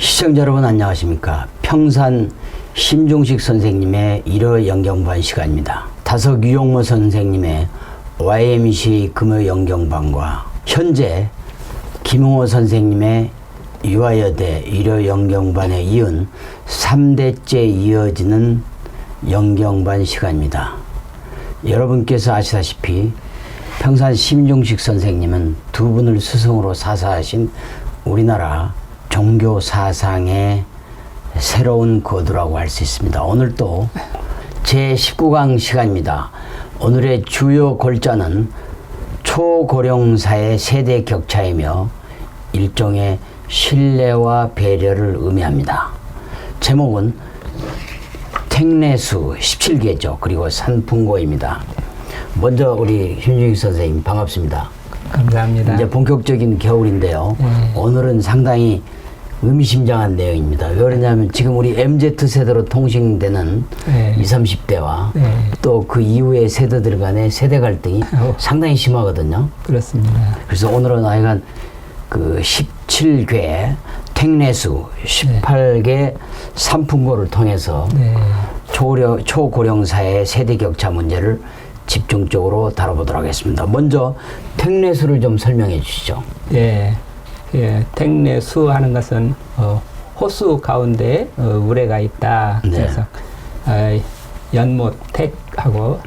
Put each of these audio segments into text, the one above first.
시청자 여러분 안녕하십니까. 평산 심중식 선생님의 일요 영경반 시간입니다. 다석 유용모 선생님의 YMC 금요 영경반과 현재 김홍호 선생님의 유아여대 일요 영경반에 이은 3대째 이어지는 영경반 시간입니다. 여러분께서 아시다시피 평산 심중식 선생님은 두 분을 스승으로 사사하신 우리나라 종교 사상의 새로운 거두라고 할 수 있습니다. 오늘 또 제19강 시간입니다. 오늘의 주요 골자는 초고령사의 세대 격차이며 일종의 신뢰와 배려를 의미합니다. 제목은 택내수 17계죠. 그리고 산풍고입니다. 먼저 우리 심중식 선생님 반갑습니다. 감사합니다. 이제 본격적인 겨울인데요. 오늘은 상당히 의미심장한 내용입니다. 왜 그러냐면 지금 우리 MZ세대로 통칭되는 20, 30대와 또 그 이후의 세대들 간의 세대 갈등이 상당히 심하거든요. 그렇습니다. 그래서 오늘은 하여간 그 17궤 택내수 18개 산풍고를 통해서 초고령사의 세대 격차 문제를 집중적으로 다뤄보도록 하겠습니다. 먼저 택내수를 좀 설명해 주시죠. 택내수 하는 것은 호수 가운데 우레가 있다. 네. 그래서 연못 택하고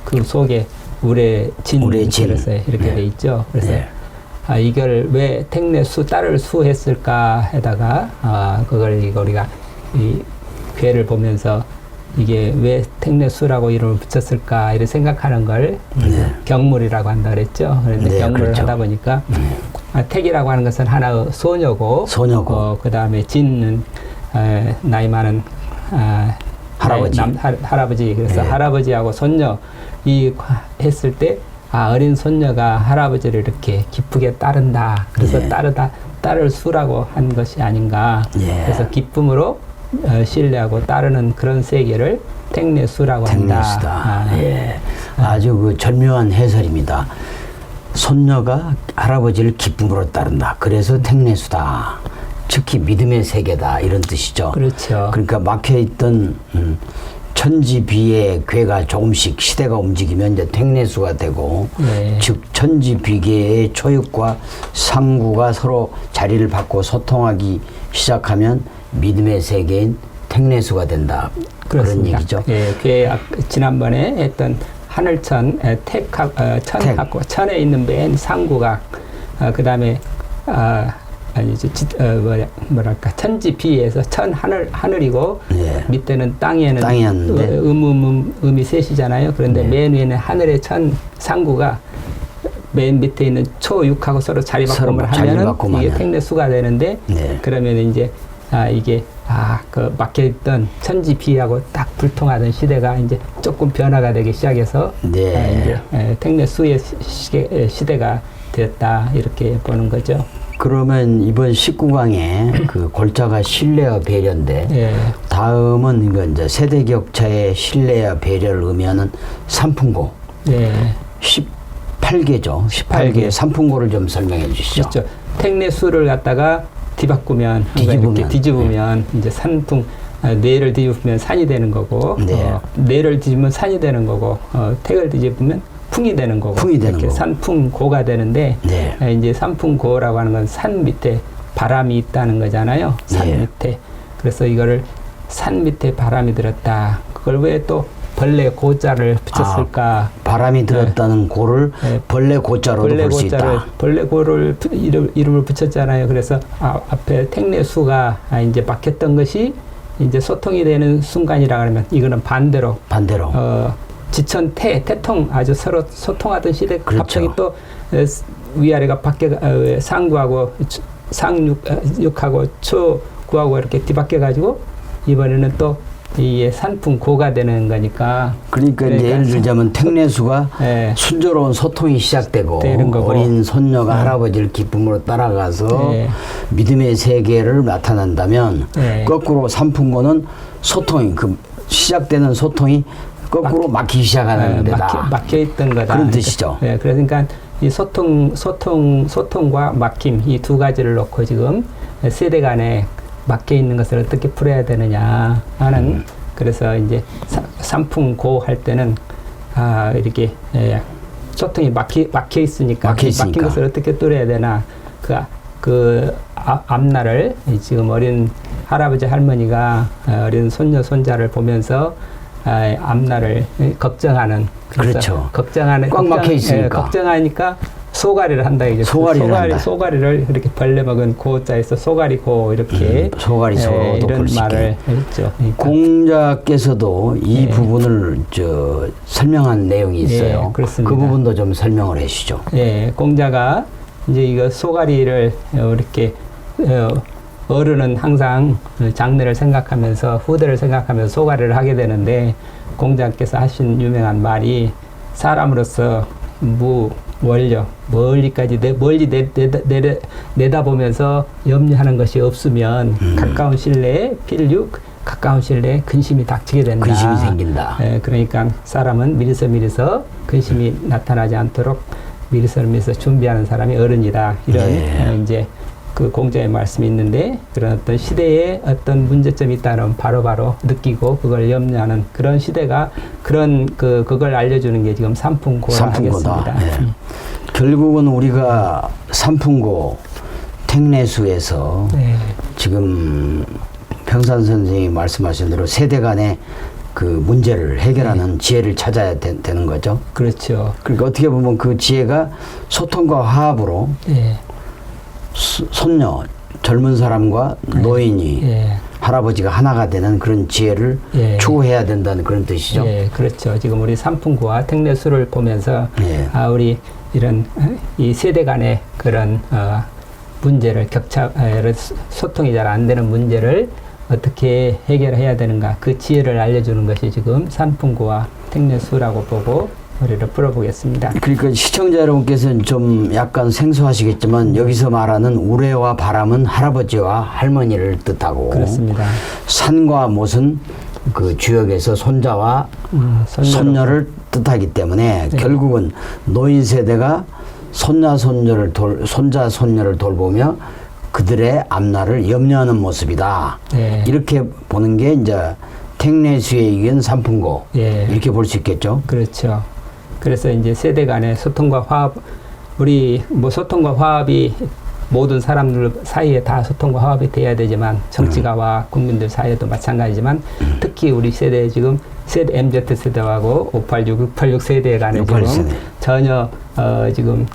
그 속에 우레진 그래서 이렇게 돼 있죠. 그래서 이걸 왜 택내수 딸을 수했을까 해다가 그걸 우리가 이 괴를 보면서 이게 왜 택내수라고 이름을 붙였을까 이렇게 생각하는 걸 경물이라고 한다 그랬죠. 그런데 경물을 그렇죠. 하다 보니까 택이라고 하는 것은 하나의 소녀고 그 다음에 진은 나이 많은 할아버지. 할아버지. 그래서 할아버지하고 손녀 이 했을 때 어린 손녀가 할아버지를 이렇게 기쁘게 따른다. 그래서 딸을 수라고 한 것이 아닌가. 그래서 기쁨으로 신뢰하고 따르는 그런 세계를 택내수라고 한다. 아주 그 절묘한 해설입니다. 손녀가 할아버지를 기쁨으로 따른다. 그래서 택내수다. 특히 믿음의 세계다. 이런 뜻이죠. 그렇죠. 그러니까 막혀있던 천지비의 궤가 조금씩 시대가 움직이면 이제 택내수가 되고 즉 천지비계의 초육과 상구가 서로 자리를 받고 소통하기 시작하면 믿음의 세계인 택내수가 된다. 그렇습니다. 그런 얘기죠. 궤 지난번에 했던 하늘천 천하고 천에 있는 맨 상구가 그 다음에 뭐랄까 천지비에서 천 하늘이고 밑에는 땅에는 음이 셋이잖아요. 그런데 맨 위에는 하늘의 천 상구가 맨 밑에 있는 초육하고 서로 자리 바꿈을 하면은 이게 택내수가 되는데 그러면 이제 이게 그 막혀있던 천지비하고 딱 불통하던 시대가 이제 조금 변화가 되기 시작해서 이제 택내수의 시대가 되었다 이렇게 보는 거죠. 그러면 이번 19강에 그 골자가 신뢰와 배려인데 다음은 이거 이제 세대 격차의 신뢰와 배려를 의미하는 산풍고 18개죠. 18개 산풍고를 좀 설명해 주시죠. 그렇죠. 택내수를 갖다가 뒤집으면 이제 산풍 뇌를 뒤집으면 산이 되는 거고 뇌를 뒤집으면 산이 되는 거고 택을 뒤집으면 풍이 되는 거고 이렇게 산풍고가 되는데 이제 산풍고라고 하는 건 산 밑에 바람이 있다는 거잖아요. 산 밑에. 그래서 이거를 산 밑에 바람이 들었다. 그걸 왜 또 벌레 고자를 붙였을까? 바람이 들었다는 고를 벌레 고자로도 볼 수 있다. 벌레 고를 이름을 붙였잖아요. 그래서 앞에 택내수가 이제 막혔던 것이 이제 소통이 되는 순간이라 그러면 이거는 반대로 지천 태통 아주 서로 소통하던 시대 갑자기 또 위아래가 바뀌어 상구하고 상육하고 초구하고 이렇게 뒤바뀌어 가지고 이번에는 또 이게 산풍고가 되는 거니까. 그러니까 이제 예를 들자면 택내수가 순조로운 소통이 시작되고 어린 손녀가 할아버지를 기쁨으로 따라가서 믿음의 세계를 나타난다면 거꾸로 산풍고는 소통이 시작되는 소통이 거꾸로 막히기 시작하는 데다. 막혀있던 거다. 그런 뜻이죠. 그러니까 이 소통과 막힘 이 두 가지를 놓고 지금 세대 간에 막혀 있는 것을 어떻게 풀어야 되느냐 하는 그래서 이제 삼풍고 할 때는 이렇게 소통이 막혀 있으니까 막힌 것을 어떻게 뚫어야 되나 그 앞날을 지금 어린 할아버지 할머니가 어린 손녀 손자를 보면서 앞날을 걱정하는 그렇죠. 걱정하는 꽉 막혀 있으니까 걱정하니까 소가리를 한다 이제 소가리를 이렇게 벌레먹은 고자에서 소가리고 이렇게 소가리 소로도 이런 말을 했죠. 그러니까. 공자께서도 이 부분을 설명한 내용이 있어요. 그렇습니다. 그 부분도 좀 설명을 해주시죠. 공자가 이제 이거 소가리를 이렇게 어른은 항상 장래를 생각하면서 후대를 생각하면서 소가리를 하게 되는데 공자께서 하신 유명한 말이 사람으로서 무원력 멀리 내다보면서 염려하는 것이 없으면 가까운 신뢰에 필육 가까운 신뢰에 근심이 닥치게 된다. 근심이 생긴다. 그러니까 사람은 미리서 근심이 나타나지 않도록 미리서 준비하는 사람이 어른이다. 이런 이제 그 공자의 말씀이 있는데 그런 어떤 시대에 어떤 문제점이 있다면 바로바로 느끼고 그걸 염려하는 그런 시대가 그런 그걸 알려주는 게 지금 삼풍고라 하겠습니다. 결국은 우리가 삼풍고 택례수에서 지금 평산 선생님이 말씀하신 대로 세대 간의 그 문제를 해결하는 지혜를 찾아야 되는 거죠. 그렇죠. 그러니까 어떻게 보면 그 지혜가 소통과 화합으로 손녀, 젊은 사람과 노인이 할아버지가 하나가 되는 그런 지혜를 추구해야 된다는 그런 뜻이죠. 그렇죠. 지금 우리 삼풍고와 택례수를 보면서 우리 이런 이 세대 간의 그런 문제를 소통이 잘 안 되는 문제를 어떻게 해결해야 되는가 그 지혜를 알려주는 것이 지금 삼풍고와 택례수라고 보고 우리를 풀어보겠습니다. 그러니까 시청자 여러분께서는 좀 약간 생소하시겠지만 여기서 말하는 우레와 바람은 할아버지와 할머니를 뜻하고 그렇습니다. 산과 못은 그 주역에서 손자와 손녀를 뜻하기 때문에 결국은 노인 세대가 손자 손녀를 돌보며 그들의 앞날을 염려하는 모습이다. 이렇게 보는 게 이제 택례수에 의한 삼풍고 이렇게 볼 수 있겠죠. 그렇죠. 그래서 이제 세대 간의 소통과 화합, 우리 소통과 화합이 모든 사람들 사이에 다 소통과 화합이 돼야 되지만 정치가와 국민들 사이에도 마찬가지지만 특히 우리 세대 지금 MZ 세대하고 586, 686 세대 간에 지금 전혀 지금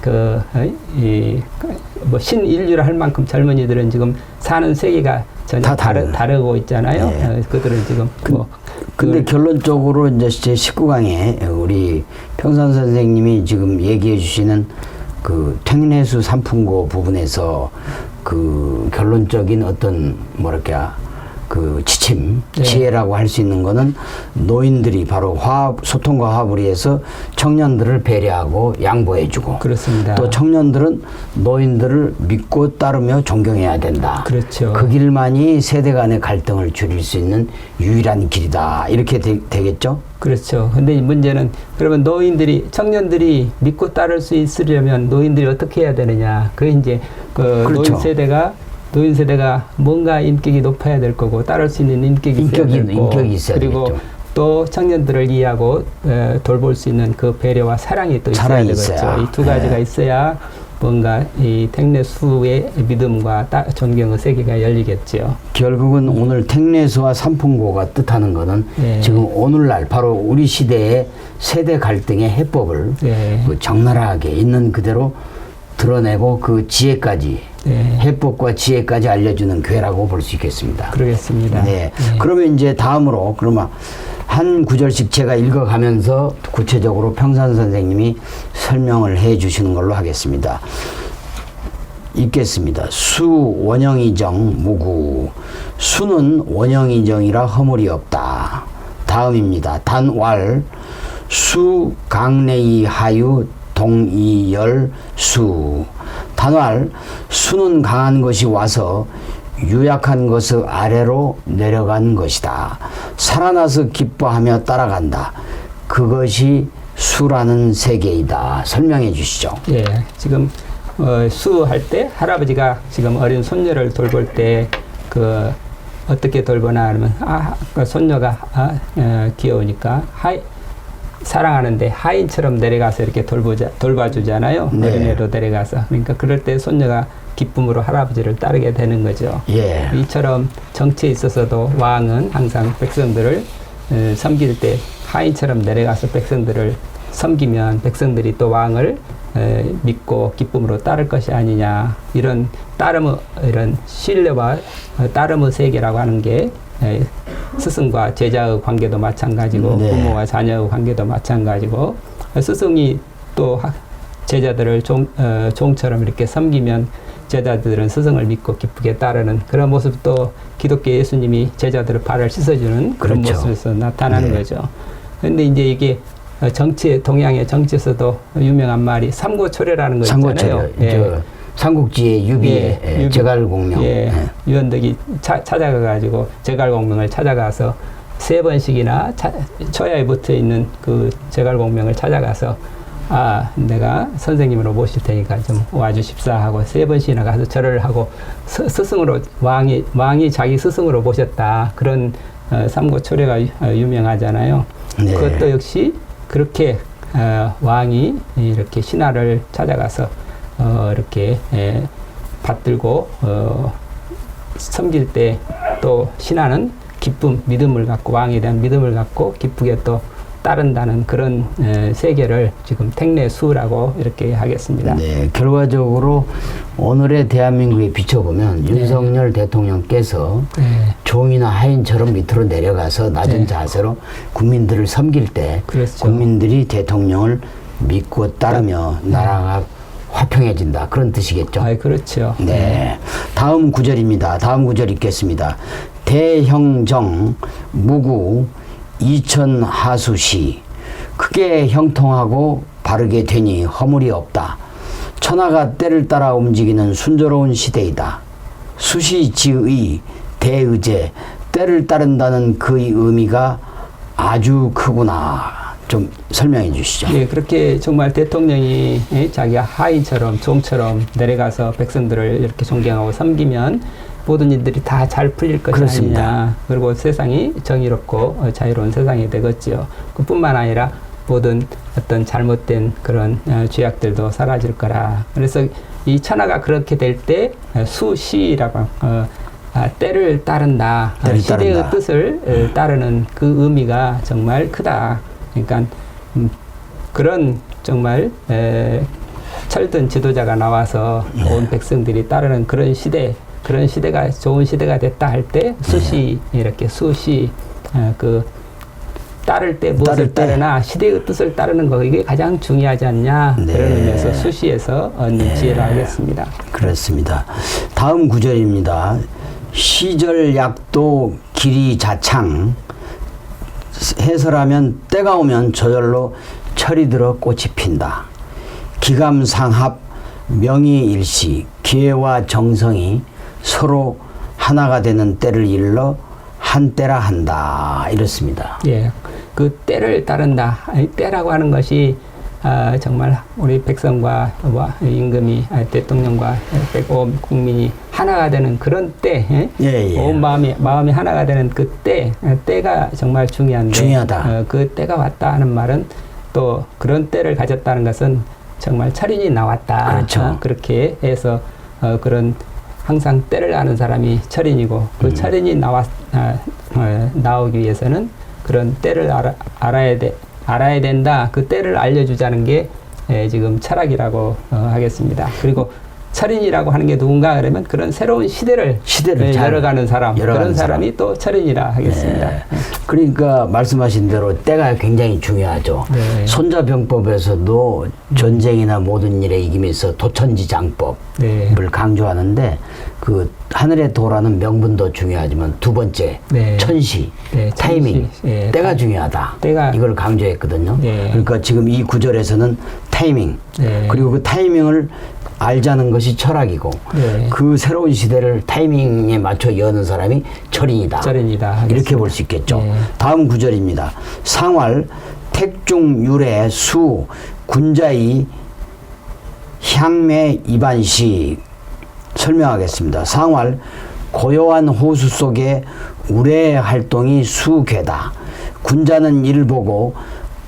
신인류를 할 만큼 젊은이들은 지금 사는 세계가 전혀 다르고 있잖아요. 그들은 지금 근데 결론적으로 이제 제 19강에 우리 평산 선생님이 지금 얘기해 주시는 그 택례수 삼풍고 부분에서 그 결론적인 어떤 그 지혜라고 할 수 있는 거는 노인들이 바로 소통과 화합을 위해서 청년들을 배려하고 양보해주고 그렇습니다. 또 청년들은 노인들을 믿고 따르며 존경해야 된다. 그렇죠. 그 길만이 세대 간의 갈등을 줄일 수 있는 유일한 길이다. 이렇게 되겠죠? 그렇죠. 근데 이 문제는 그러면 청년들이 믿고 따를 수 있으려면 노인들이 어떻게 해야 되느냐. 그게 이제 그렇죠. 노인 세대가 뭔가 인격이 높아야 될 거고 따를 수 있는 인격이 있어야 되고 그리고 또 청년들을 이해하고 돌볼 수 있는 그 배려와 사랑이 또 있어야 되겠죠. 이 두 가지가 있어야 뭔가 이 택례수의 믿음과 존경의 세계가 열리겠죠. 결국은 오늘 택례수와 삼풍고가 뜻하는 것은 지금 오늘날 바로 우리 시대의 세대 갈등의 해법을 그 적나라하게 있는 그대로 드러내고 그 지혜까지 해법과 지혜까지 알려주는 괴라고 볼 수 있겠습니다. 그러겠습니다. 그러면 이제 다음으로 그러면 한 구절씩 제가 읽어가면서 구체적으로 평산 선생님이 설명을 해 주시는 걸로 하겠습니다. 읽겠습니다. 수 원형이정 무구. 수는 원형이정이라 허물이 없다. 다음입니다. 단왈 수 강내이 하유 동이열 수. 단왈 수는 강한 것이 와서 유약한 것의 아래로 내려간 것이다. 살아나서 기뻐하며 따라간다. 그것이 수라는 세계이다. 설명해 주시죠. 지금 수할 때 할아버지가 지금 어린 손녀를 돌볼 때 어떻게 돌보나 하면 그 손녀가 귀여우니까 사랑하는데 하인처럼 내려가서 이렇게 돌봐주잖아요. 네. 어린애로 데려가서. 그러니까 그럴 때 손녀가 기쁨으로 할아버지를 따르게 되는 거죠. 예. 이처럼 정치에 있어서도 왕은 항상 백성들을 섬길 때 하인처럼 내려가서 백성들을 섬기면 백성들이 또 왕을 믿고 기쁨으로 따를 것이 아니냐. 이런 이런 신뢰와 따름의 세계라고 하는 게 스승과 제자의 관계도 마찬가지고 네. 부모와 자녀의 관계도 마찬가지고 스승이 또 제자들을 종처럼 이렇게 섬기면 제자들은 스승을 믿고 기쁘게 따르는 그런 모습도 기독교 예수님이 제자들의 발을 씻어주는 그런 그렇죠. 모습에서 나타나는 네. 거죠. 그런데 이제 이게 동양의 정치에서도 유명한 말이 삼고초려라는 거 있잖아요. 예. 삼국지의 유비의 유비. 제갈공명. 예. 유연덕이 찾아가가지고 제갈공명을 찾아가서 3번씩이나 초야에 붙어 있는 그 제갈공명을 찾아가서 내가 선생님으로 모실 테니까 좀 와주십사 하고 3번씩이나 가서 절을 하고 스승으로 왕이 자기 스승으로 모셨다. 그런 삼고초려가 유명하잖아요. 네. 그것도 역시 그렇게 왕이 이렇게 신하를 찾아가서 이렇게 받들고 섬길 때 또 신하는 기쁨, 믿음을 갖고 왕에 대한 믿음을 갖고 기쁘게 또 따른다는 그런 세계를 지금 택례수라고 이렇게 하겠습니다. 네, 결과적으로 오늘의 대한민국에 비춰보면 네. 윤석열 대통령께서 네. 종이나 하인처럼 밑으로 내려가서 낮은 네. 자세로 국민들을 섬길 때 그렇죠. 국민들이 대통령을 믿고 따르며 나라가 화평해진다. 그런 뜻이겠죠. 그렇죠. 네. 다음 구절입니다. 다음 구절 읽겠습니다. 대형정 무구 이천하수시 크게 형통하고 바르게 되니 허물이 없다. 천하가 때를 따라 움직이는 순조로운 시대이다. 수시지의 대의제 때를 따른다는 그의 의미가 아주 크구나. 좀 설명해 주시죠. 예, 그렇게 정말 대통령이 자기가 하인처럼 종처럼 내려가서 백성들을 이렇게 존경하고 섬기면 모든 일들이 다 잘 풀릴 것이 그렇습니다. 아니냐. 그리고 세상이 정의롭고 자유로운 세상이 되겠지요. 그뿐만 아니라 모든 어떤 잘못된 그런 죄악들도 사라질 거라. 그래서 이 천하가 그렇게 될 때 수시라고 때를 따른다. 시대의 뜻을 따르는 그 의미가 정말 크다. 그러니까 그런 정말 철든 지도자가 나와서 온 백성들이 따르는 그런 시대가 좋은 시대가 됐다 할 때 수시 이렇게 수시 따를 때 무엇을 따르나 시대의 뜻을 따르는 거 이게 가장 중요하지 않냐. 네. 그런 의미에서 수시에서 얻는 지혜를 하겠습니다. 그렇습니다. 다음 구절입니다. 시절약도 길이자창 해설하면 때가 오면 저절로 철이 들어 꽃이 핀다. 기감상합 명의일시 기회와 정성이 서로 하나가 되는 때를 일러 한때라 한다. 이렇습니다. 예, 그 때를 따른다. 때라고 하는 것이 정말 우리 백성과 임금이 대통령과 온 국민이 하나가 되는 그런 때, 온 마음이 하나가 되는 그 때가 정말 중요한데, 중요하다. 그 때가 왔다 하는 말은 또 그런 때를 가졌다는 것은 정말 철인이 나왔다. 그렇죠. 그렇게 해서 그런 항상 때를 아는 사람이 철인이고 그 철인이 나오기 위해서는 그런 때를 알아야 된다. 그 때를 알려주자는 게 지금 철학이라고 하겠습니다. 그리고 철인이라고 하는 게 누군가 그러면 그런 새로운 시대를 열어가는 사람, 그런 사람이 또 철인이라 하겠습니다. 네. 그러니까 말씀하신 대로 때가 굉장히 중요하죠. 네. 손자병법에서도 전쟁이나 모든 일에 이기면서 도천지장법을 네. 강조하는데 그 하늘의 도라는 명분도 중요하지만 두 번째 천시, 타이밍, 때가 중요하다. 이걸 강조했거든요. 그러니까 지금 이 구절에서는 타이밍, 그리고 그 타이밍을 알자는 것이 철학이고 그 새로운 시대를 타이밍에 맞춰 여는 사람이 철인이다. 이렇게 볼 수 있겠죠. 다음 구절입니다. 상활 택중유래 수 군자이 향매 이반시 설명하겠습니다. 상활 고요한 호수 속에 우레 활동이 수괴다. 군자는 이를 보고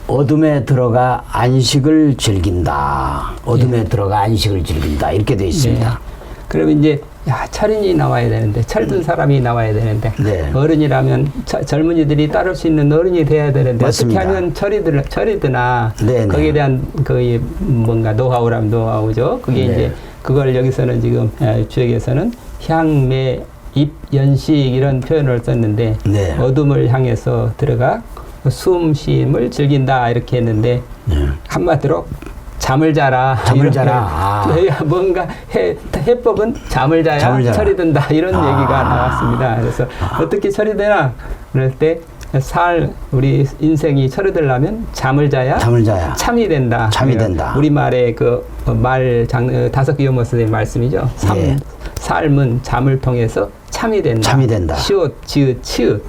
어둠에 들어가 안식을 즐긴다. 어둠에 들어가 안식을 즐긴다. 이렇게 되어 있습니다. 그러면 이제 철인이 나와야 되는데, 철든 사람이 나와야 되는데, 어른이라면 젊은이들이 따를 수 있는 어른이 돼야 되는데, 맞습니다. 어떻게 하면 철이드나 거기에 대한 거의 뭔가 노하우라면 노하우죠. 그게 이제 그걸 여기서는 지금 주역에서는 향매 입 연식 이런 표현을 썼는데 어둠을 향해서 들어가 숨쉼을 즐긴다 이렇게 했는데 한마디로 잠을 자라. 잠을 자라. 뭔가 해법은 잠을 자야 철이 든다 이런 얘기가 나왔습니다. 그래서 어떻게 철이 되나 그럴 때 우리 인생이 철이 들려면 잠을 자야 참이 된다. 참이 된다. 우리말의 그 다섯 기요모 선생님 말씀이죠. 삶은 잠을 통해서 참이 된다. 참이 된다. 시옷, 지읒, 치읒.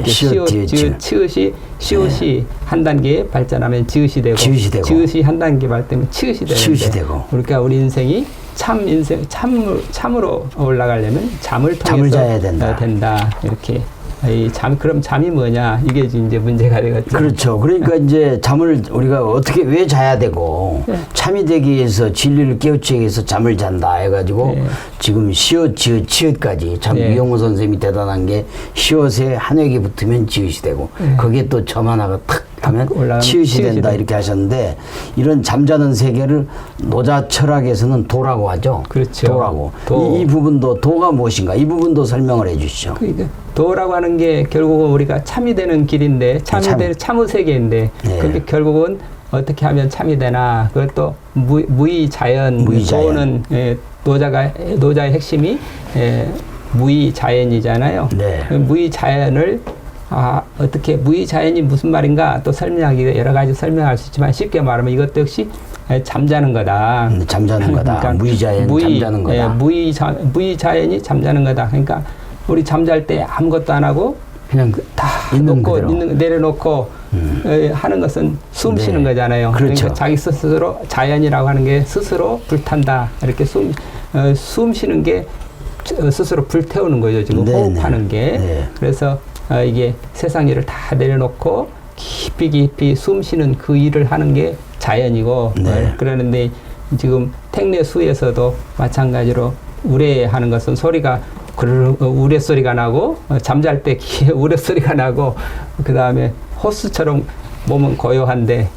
시옷, 지읒, 치읒이 시옷이 한 단계 발전하면 지읒이 되고, 지읒이 한 단계 발전하면 치읒이 되는데, 그러니까 우리 인생이 참으로 올라가려면 잠을 통해서 자야 된다. 이렇게. 그럼 잠이 뭐냐? 이게 이제 문제가 되겠죠. 그렇죠. 그러니까 이제 잠을 우리가 왜 자야 되고, 참이 되기 위해서 진리를 깨우치기 위해서 잠을 잔다 해가지고, 지금 시옷, 지읒, 치읒까지 참 이용호 선생님이 대단한 게 시옷에 한 획이 붙으면 지읒이 되고, 거기에 또 점 하나가 탁 하면 치읒이 된다 이렇게 하셨는데, 이런 잠자는 세계를 노자 철학에서는 도라고 하죠. 그렇죠. 도라고. 이 부분도 도가 무엇인가? 이 부분도 설명을 해 주시죠. 그러니까 도라고 하는 게 결국은 우리가 참이 되는 길인데, 참의 세계인데, 그게 결국은 어떻게 하면 참이 되나? 그것도 무의자연. 도는 노자의 핵심이 무의자연이잖아요. 무의자연을 어떻게 무의자연이 무슨 말인가 또 설명하기 여러 가지 설명할 수 있지만 쉽게 말하면 이것도 역시 잠자는 거다. 잠자는 거다. 그러니까 잠자는 거다. 무의자연이 잠자는 거다. 그러니까 우리 잠잘 때 아무것도 안 하고 그냥 다 내려놓고 하는 것은 숨 쉬는 거잖아요. 그렇죠. 그러니까 자기 스스로 자연이라고 하는 게 스스로 불탄다. 이렇게 숨 쉬는 게 스스로 불태우는 거죠. 지금 호흡하는 게. 그래서 이게 세상 일을 다 내려놓고 깊이 숨 쉬는 그 일을 하는 게 자연이고 그러는데 지금 택례수에서도 마찬가지로 우레하는 것은 소리가 우레 소리가 나고 잠잘 때 우레 소리가 나고 그 다음에 호수처럼 몸은 고요한데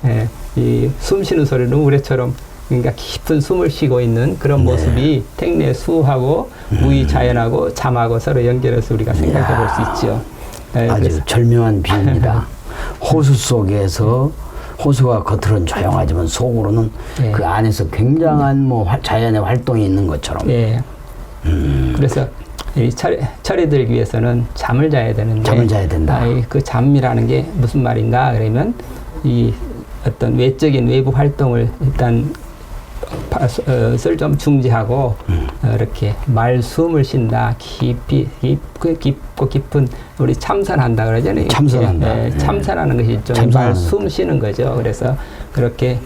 이 숨 쉬는 소리는 우레처럼 그러니까 깊은 숨을 쉬고 있는 그런 모습이 택례수하고 무의자연하고 잠하고 서로 연결해서 우리가 생각해 볼 수 있죠. 아주 절묘한 비유입니다. 호수 속에서 호수가 겉으로는 조용하지만 속으로는 그 안에서 굉장한 자연의 활동이 있는 것처럼. 그래서 철이 들기 위해서는 잠을 자야 되는데. 잠을 자야 된다. 그 잠이라는 게 무슨 말인가 그러면 이 어떤 외적인 외부 활동을 일단 좀 중지하고 이렇게 말숨을 쉰다. 깊고 깊은 우리 참선한다 그러잖아요. 참선한다. 참선하는 것이 좀 말숨 쉬는 거죠. 그래서 그렇게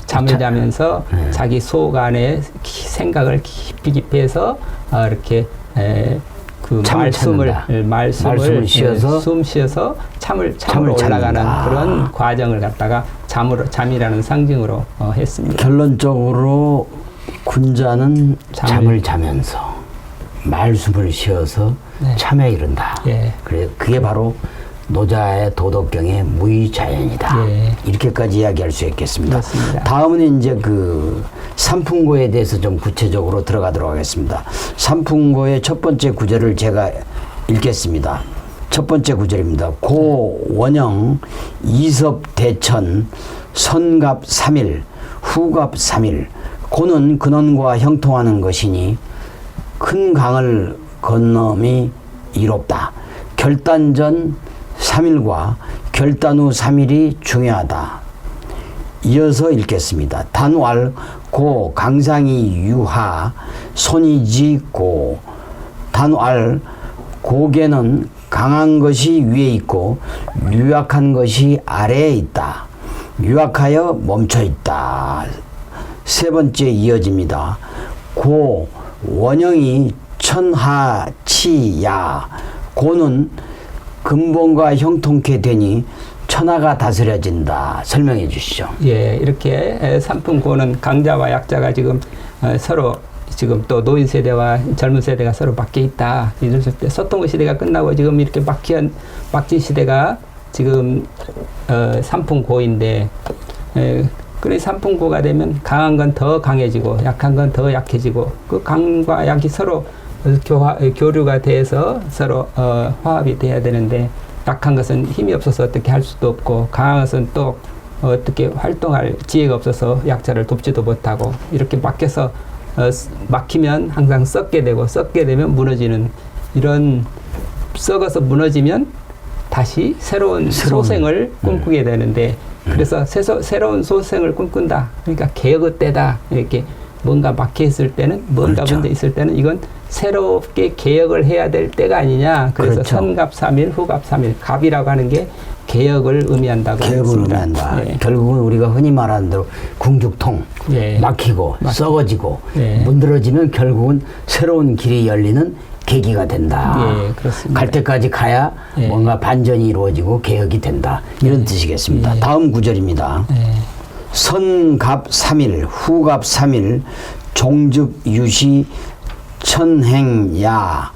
잠을 자면서 자기 속 안에 생각을 깊이 해서 이렇게 그 말숨을 쉬어서 숨 쉬어서 참으로 올라가는 그런 과정을 갖다가 잠이라는 상징으로 했습니다. 결론적으로 군자는 잠을 자면서 말숨을 쉬어서 참에 이른다. 그게 바로 노자의 도덕경의 무의자연이다. 이렇게까지 이야기할 수 있겠습니다. 맞습니다. 다음은 이제 그 삼풍고에 대해서 좀 구체적으로 들어가도록 하겠습니다. 삼풍고의 첫 번째 구절을 제가 읽겠습니다. 첫 번째 구절입니다. 고 원영 이섭 대천 선갑 3일 후갑 3일 고는 근원과 형통하는 것이니 큰 강을 건너미 이롭다. 결단전 3일과 결단 후 3일이 중요하다. 이어서 읽겠습니다. 단왈 고 강상이 유하 손이지 고 단왈 고개는 강한 것이 위에 있고 유약한 것이 아래에 있다. 유약하여 멈춰 있다. 세 번째 이어집니다. 고 원형이 천하치야. 고는 근본과 형통케 되니 천하가 다스려진다. 설명해 주시죠. 예, 이렇게 삼풍고는 강자와 약자가 지금 서로 지금 또 노인 세대와 젊은 세대가 서로 바뀌어 있다. 이랬을 때 소통 시대가 끝나고 지금 이렇게 바뀐 시대가 지금 삼풍고인데, 그래 삼풍고가 되면 강한 건 더 강해지고 약한 건 더 약해지고 그 강과 약이 서로 교류가 돼서 서로 화합이 돼야 되는데, 약한 것은 힘이 없어서 어떻게 할 수도 없고 강한 것은 또 어떻게 활동할 지혜가 없어서 약자를 돕지도 못하고 이렇게 막히면 항상 썩게 되고 썩게 되면 무너지는, 이런 썩어서 무너지면 다시 새로운 소생을 꿈꾸게 되는데, 그래서 새로운 소생을 꿈꾼다. 그러니까 개혁의 때다. 이렇게 뭔가 막혀 있을 때는, 뭔가 그렇죠. 문제 있을 때는 이건 새롭게 개혁을 해야 될 때가 아니냐. 그래서 그렇죠. 선갑삼일, 후갑삼일, 갑이라고 하는 게 개혁을 의미한다고 개혁을 했습니다. 의미한다. 네. 결국은 우리가 흔히 말하는 대로 궁죽통, 네. 막히고 썩어지고 네. 문드러지면 결국은 새로운 길이 열리는 계기가 된다. 예, 그렇습니다. 갈 때까지 가야 예. 뭔가 반전이 이루어지고 개혁이 된다. 이런 뜻이겠습니다. 예. 다음 구절입니다. 네. 선갑 3일, 후갑 3일, 종즉 유시 천행야.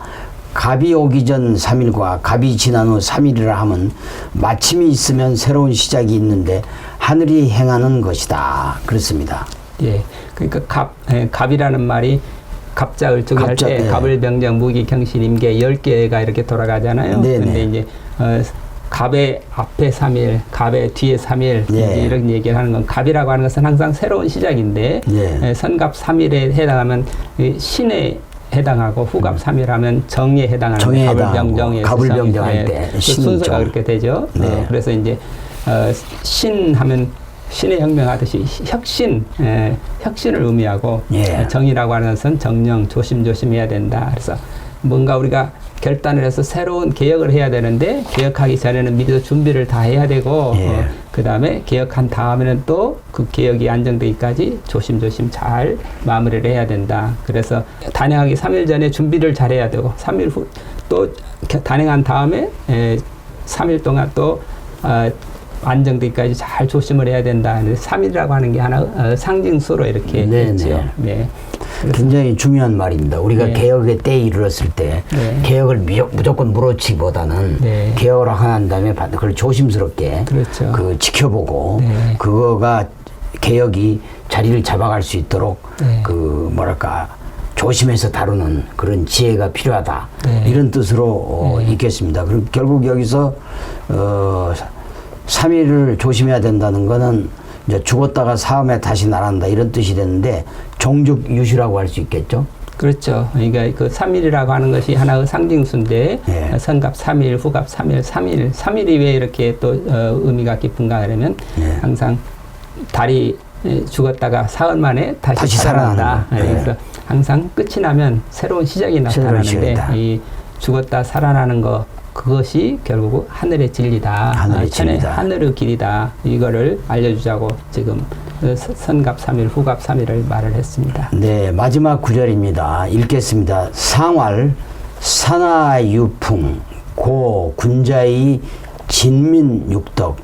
갑이 오기 전 3일과 갑이 지난 후 3일이라 하면 마침이 있으면 새로운 시작이 있는데 하늘이 행하는 것이다. 그렇습니다. 예, 그러니까 갑이라는 말이 갑자을쪽이 할 때 예. 갑을병정 무기경신 임계 10개가 이렇게 돌아가잖아요. 근데 이제 갑의 앞에 3일, 갑의 뒤에 3일 예. 이런 얘기를 하는 건, 갑이라고 하는 것은 항상 새로운 시작인데 예. 선갑 3일에 해당하면 신에 해당하고 후갑 3일 하면 정에 해당하는 정에 갑을병정에 갑을병정할 때 그 순서가 정. 그렇게 되죠. 네. 그래서 이제 신하면 신의 혁명하듯이 혁신을 의미하고, 예. 정이라고 하는 것은 정령, 조심해야 된다. 그래서 뭔가 우리가 결단을 해서 새로운 개혁을 해야 되는데, 개혁하기 전에는 미리 준비를 다 해야 되고, 예. 그 다음에 개혁한 다음에는 또 그 개혁이 안정되기까지 조심 잘 마무리를 해야 된다. 그래서 단행하기 3일 전에 준비를 잘 해야 되고, 3일 후 또 단행한 다음에 3일 동안 또 안정되기까지 잘 조심을 해야 된다. 3일이라고 하는 게 하나 상징수로 이렇게 있죠. 네. 굉장히 중요한 말입니다. 우리가 네. 개혁의 때에 이르렀을 때 네. 개혁을 무조건 물어치기보다는 네. 개혁을 한 다음에 그걸 조심스럽게 그렇죠. 지켜보고 네. 그거가 개혁이 자리를 잡아갈 수 있도록 네. 조심해서 다루는 그런 지혜가 필요하다. 네. 이런 뜻으로 있겠습니다. 그리고 결국 여기서 3일을 조심해야 된다는 거는 이제 죽었다가 사흘에 다시 날아간다 이런 뜻이 되는데, 종즉 유시라고 할 수 있겠죠? 그렇죠. 그러니까 그 3일이라고 하는 것이 하나의 상징수인데, 예. 선갑 3일, 후갑 3일, 3일이 왜 이렇게 또 의미가 깊은가 하려면, 예. 항상 달이 죽었다가 사흘 만에 다시 살아난다. 그래서 항상 끝이 나면 새로운 시작이 나타나는데, 이 죽었다 살아나는 것, 그것이 결국 하늘의 진리다. 하늘의 길이다. 이거를 알려주자고 지금 선갑 3일, 후갑 3일을 말을 했습니다. 네, 마지막 구절입니다. 읽겠습니다. 상활, 산하유풍, 고, 군자의 진민육덕.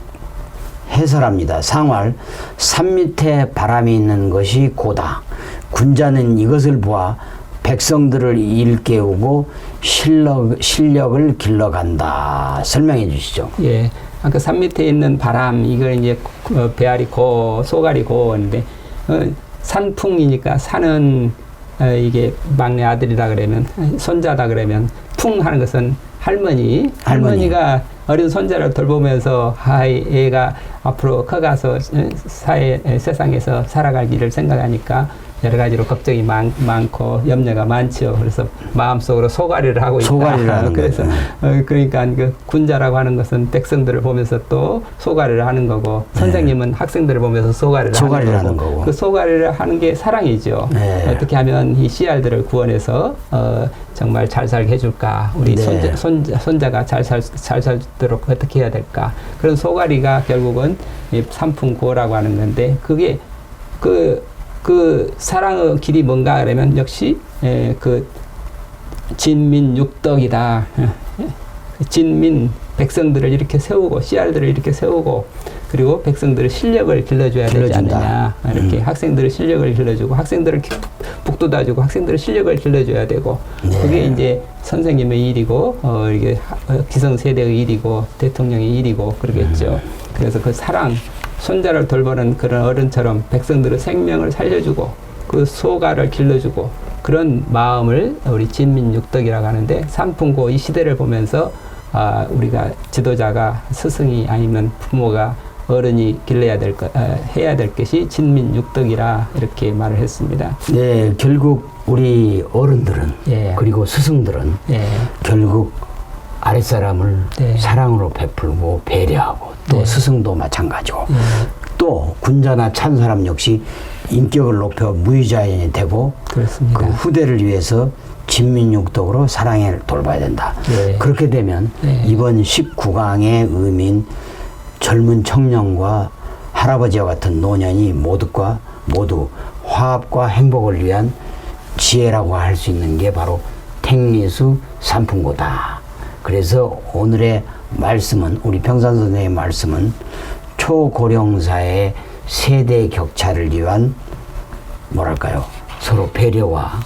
해설합니다. 상활, 산 밑에 바람이 있는 것이 고다. 군자는 이것을 보아 백성들을 일깨우고 실력을 길러간다. 설명해 주시죠. 예. 아까 산 밑에 있는 바람, 이걸 이제 배아리 고, 소가리 고인데, 산풍이니까 산은 이게 막내 아들이다 그러면, 손자다 그러면, 풍 하는 것은 할머니가 어린 손자를 돌보면서 애가 앞으로 커가서 세상에서 살아갈 길을 생각하니까 여러 가지로 걱정이 많고 염려가 많죠. 그래서 마음속으로 소가리를 하고 있다. 그래서 그러니까 그 군자라고 하는 것은 백성들을 보면서 또 소가리를 하는 거고, 선생님은 학생들을 보면서 소가리를 하는 거고. 그 소가리를 하는 게 사랑이죠. 네. 어떻게 하면 이 씨알들을 구원해서 정말 잘 살게 해줄까? 우리 네. 손자가 잘 살도록 어떻게 해야 될까? 그런 소가리가 결국은 이 삼풍고라고 하는 건데, 그게 그 사랑의 길이 뭔가 하려면 역시 그 진민육덕이다. 진민 백성들을 이렇게 세우고 씨알들을 이렇게 세우고 그리고 백성들의 실력을 길러줘야 되지 않느냐. 이렇게 학생들의 실력을 길러주고 학생들을 북돋아주고 학생들의 실력을 길러줘야 되고 네. 그게 이제 선생님의 일이고 이게 기성세대의 일이고 대통령의 일이고 그러겠죠. 그래서 그 사랑 손자를 돌보는 그런 어른처럼 백성들의 생명을 살려주고 그 소가를 길러주고 그런 마음을 우리 진민육덕이라고 하는데 삼풍고 이 시대를 보면서 우리가 지도자가 스승이 아니면 부모가 어른이 길러야 될 것, 해야 될 것이 진민육덕이라 이렇게 말을 했습니다. 네, 결국 우리 어른들은 예. 그리고 스승들은 예. 결국 아랫사람을 네. 사랑으로 베풀고 배려하고 또 네. 스승도 마찬가지고 또 군자나 찬 사람 역시 인격을 높여 무위자연이 되고 그렇습니다. 그 후대를 위해서 진민육덕으로 사랑을 돌봐야 된다. 네. 그렇게 되면 네. 이번 19강의 의미인 젊은 청년과 할아버지와 같은 노년이 모두 화합과 행복을 위한 지혜라고 할 수 있는 게 바로 택리수 삼풍고다. 그래서 오늘의 말씀은 우리 평산 선생의 말씀은 초고령사의 세대 격차를 위한 뭐랄까요 서로 배려와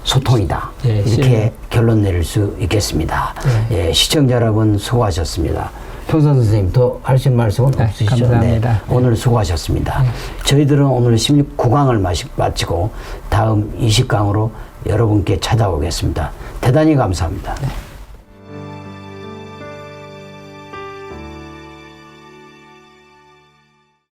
소통이다. 네, 이렇게 실례. 결론 내릴 수 있겠습니다. 네. 예, 시청자 여러분 수고하셨습니다. 평산 선생님 더 하실 말씀은 네, 없으시죠? 감사합니다. 네, 오늘 수고하셨습니다. 네. 저희들은 오늘 16강을 마치고 다음 20강으로 여러분께 찾아오겠습니다. 대단히 감사합니다. 네.